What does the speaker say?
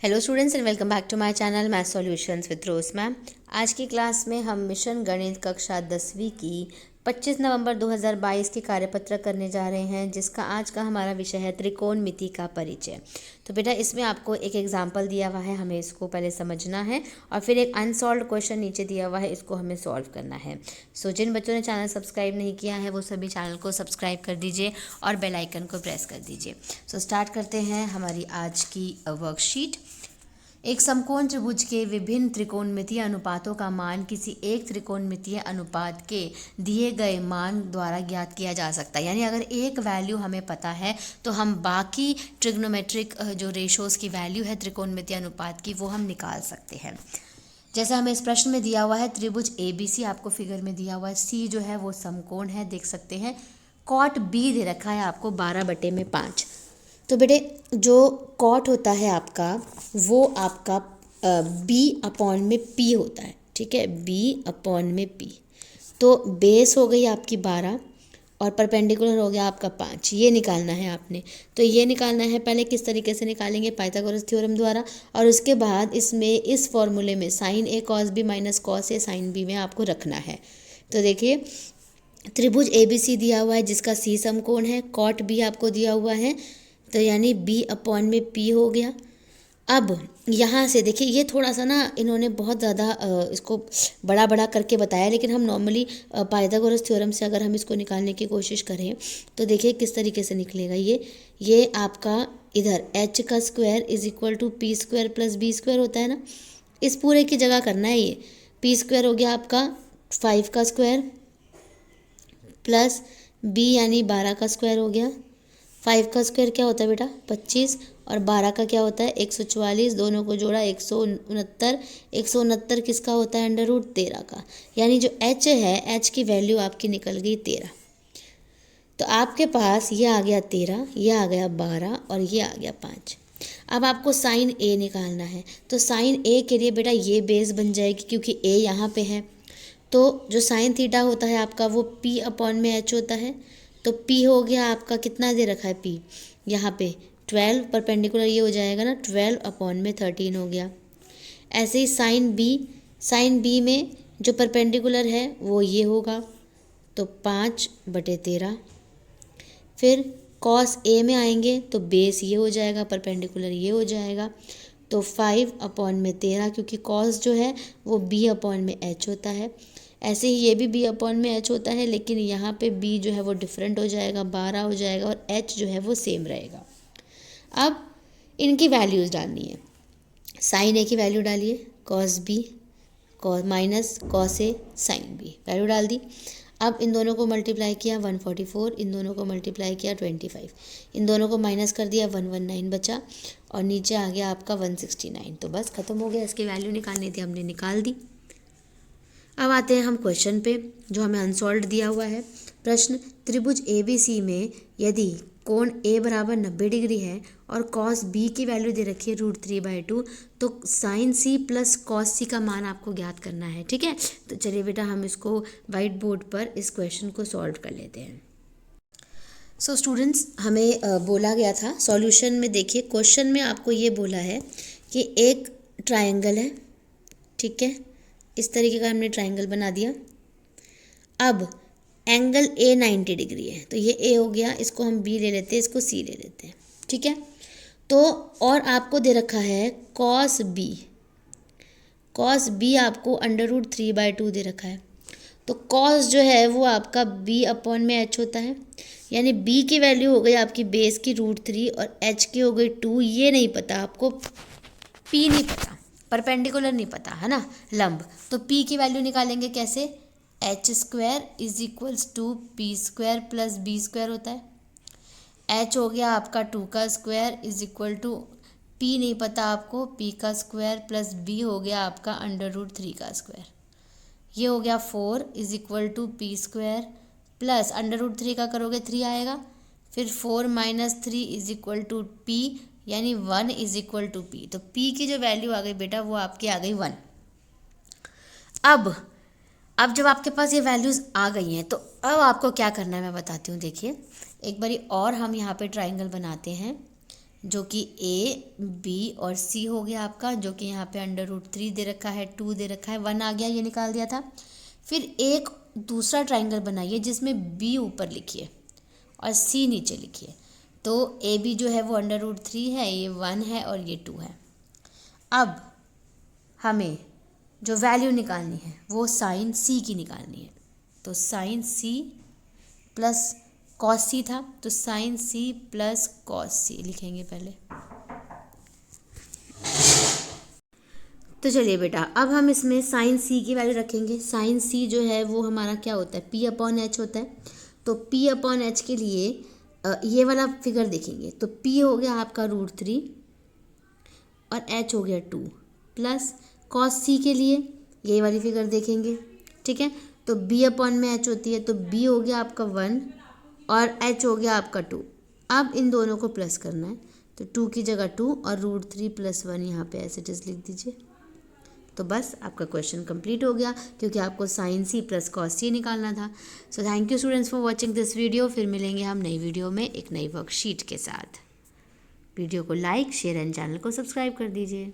Hello students and welcome back to my channel math solutions with Rose ma'am. आज की class में हम mission गणित कक्षा 10वीं की 25 नवंबर 2022 की कार्यपत्र करने जा रहे हैं, जिसका आज का हमारा विषय है त्रिकोणमिति का परिचय। तो बेटा इसमें आपको एक एग्जाम्पल दिया हुआ है, हमें इसको पहले समझना है और फिर एक अनसॉल्व्ड क्वेश्चन नीचे दिया हुआ है, इसको हमें सॉल्व करना है। सो जिन बच्चों ने चैनल सब्सक्राइब नहीं किया है वो सभी चैनल को सब्सक्राइब कर दीजिए और बेल आइकन को प्रेस कर दीजिए। सो स्टार्ट करते हैं हमारी आज की वर्कशीट। एक समकोण त्रिभुज के विभिन्न त्रिकोणमितीय अनुपातों का मान किसी एक त्रिकोणमितीय अनुपात के दिए गए मान द्वारा ज्ञात किया जा सकता है। यानी अगर एक वैल्यू हमें पता है तो हम बाकी ट्रिग्नोमेट्रिक जो रेशोज़ की वैल्यू है त्रिकोणमितीय अनुपात की वो हम निकाल सकते हैं। जैसे हमें इस प्रश्न में दिया हुआ है त्रिभुज ABC, आपको फिगर में दिया हुआ है C जो है वो समकोण है, देख सकते हैं। कॉट B दे रखा है आपको 12/5। तो बेटे जो कॉट होता है आपका वो आपका B/P होता है, ठीक है, B/P। तो बेस हो गई आपकी 12 और परपेंडिकुलर हो गया आपका 5। ये निकालना है आपने। तो ये निकालना है, पहले किस तरीके से निकालेंगे, पाइथागोरस थ्योरम द्वारा, और उसके बाद इसमें इस फॉर्मूले में sine A cos B minus cos A sine B में आपको रखना है। तो देखिए त्रिभुज ABC दिया हुआ है जिसका C समकोण है, कॉट B आपको दिया हुआ है, तो यानी B/P हो गया। अब यहाँ से देखिए ये थोड़ा सा ना इन्होंने बहुत ज़्यादा इसको बड़ा बड़ा करके बताया, लेकिन हम नॉर्मली पाइथागोरस थ्योरम से अगर हम इसको निकालने की कोशिश करें तो देखिए किस तरीके से निकलेगा। ये आपका इधर h का square is equal to P square plus B square होता है ना, इस पूरे की जगह करना है। ये पी स्क्वायर हो गया आपका 5 का स्क्वायर प्लस b यानी 12 का स्क्वायर हो गया। 5 का स्क्वायर क्या होता है बेटा 25, और 12 का क्या होता है 144, दोनों को जोड़ा 169। 169 किसका होता है √13 का, यानी जो h है h की वैल्यू आपकी निकल गई 13। तो आपके पास ये आ गया 13, ये आ गया 12 और ये आ गया 5। अब आपको साइन A निकालना है। तो साइन A के लिए बेटा ये बेस बन जाएगी क्योंकि A यहाँ पे है, तो जो साइन थीटा होता है आपका वो P/H होता है। तो P हो गया आपका, कितना दे रखा है P यहाँ पे 12, परपेंडिकुलर ये हो जाएगा ना 12/13 हो गया। ऐसे ही साइन B में जो परपेंडिकुलर है वो ये होगा, तो 5/13। फिर कॉस A में आएंगे तो बेस ये हो जाएगा, परपेंडिकुलर ये हो जाएगा, तो 5/13 क्योंकि कॉस जो है वो B/H होता है। ऐसे ही ये भी B/H होता है, लेकिन यहाँ पे B जो है वो डिफरेंट हो जाएगा, 12 हो जाएगा, और H जो है वो सेम रहेगा। अब इनकी वैल्यूज़ डालनी है। साइन A की वैल्यू डालिए, cos B minus cos A sine B, value डाल दी। अब इन दोनों को मल्टीप्लाई किया 144, इन दोनों को मल्टीप्लाई किया 25, इन दोनों को माइनस कर दिया 119 बचा, और नीचे आ गया आपका 169। तो बस ख़त्म हो गया, इसकी वैल्यू निकालनी थी, हमने निकाल दी। अब आते हैं हम क्वेश्चन पे जो हमें अनसॉल्व्ड दिया हुआ है। प्रश्न, त्रिभुज ABC में यदि कोण A बराबर 90 डिग्री है और कॉस B की वैल्यू दे रखी है √3/2, तो sine C plus cos C का मान आपको ज्ञात करना है, ठीक है। तो चलिए बेटा हम इसको वाइट बोर्ड पर इस क्वेश्चन को सॉल्व कर लेते हैं। सो स्टूडेंट्स हमें बोला गया था सॉल्यूशन में, देखिए क्वेश्चन में आपको ये बोला है कि एक ट्रायंगल है, ठीक है, इस तरीके का हमने ट्रायंगल बना दिया। अब एंगल A 90 डिग्री है, तो ये A हो गया, इसको हम B ले लेते हैं, इसको C ले लेते हैं, ठीक है। तो और आपको दे रखा है कॉस B आपको √3/2 दे रखा है। तो कॉस जो है वो आपका B/H होता है, यानी B की वैल्यू हो गई आपकी बेस की √3 और H की हो गई 2। ये नहीं पता आपको, P नहीं पता, परपेंडिकुलर नहीं पता है ना, लंब। तो P की वैल्यू निकालेंगे कैसे, h² is equals to P² plus B² होता है। h हो गया आपका 2 का square is equal to P नहीं पता आपको, P का स्क्वायर प्लस B हो गया आपका √3 का स्क्वायर। ये हो गया 4 is equal to P² plus √3 का करोगे 3 आएगा, फिर 4 minus 3 is equal to P, यानी 1 इज इक्वल टू P। तो P की जो वैल्यू आ गई बेटा वो आपकी आ गई 1। अब जब आपके पास ये वैल्यूज़ आ गई हैं तो अब आपको क्या करना है मैं बताती हूँ। देखिए एक बारी और हम यहाँ पे ट्रायंगल बनाते हैं। जो कि ए बी और सी हो गया आपका, जो कि यहाँ पे √3 दे रखा है, 2 दे रखा है, 1 आ गया, ये निकाल दिया था। फिर एक दूसरा ट्राइंगल बनाइए जिसमें बी ऊपर लिखिए और सी नीचे लिखिए। तो ए बी जो है वो √3 है, ये 1 है और ये 2 है। अब हमें जो वैल्यू निकालनी है वो साइन सी की निकालनी है। तो साइन सी प्लस कॉस सी था, तो साइन सी प्लस कॉस सी लिखेंगे पहले। तो चलिए बेटा, अब हम इसमें साइन सी की वैल्यू रखेंगे। साइन सी जो है वो हमारा क्या होता है, P/H होता है। तो P/H के लिए ये वाला फिगर देखेंगे तो P हो गया आपका √3 और H हो गया 2 प्लस कॉस सी के लिए ये वाली फिगर देखेंगे, ठीक है। तो B/H होती है, तो B हो गया आपका 1 और H हो गया आपका 2। अब इन दोनों को प्लस करना है, तो 2 की जगह 2 और √3 + 1 यहाँ पे ऐसे जस्ट लिख दीजिए। तो बस आपका क्वेश्चन कंप्लीट हो गया, क्योंकि आपको साइन सी प्लस कॉस सी निकालना था। So thank you students for watching this video. फिर मिलेंगे हम नई वीडियो में एक नई वर्कशीट के साथ। वीडियो को लाइक, शेयर एंड चैनल को सब्सक्राइब कर दीजिए।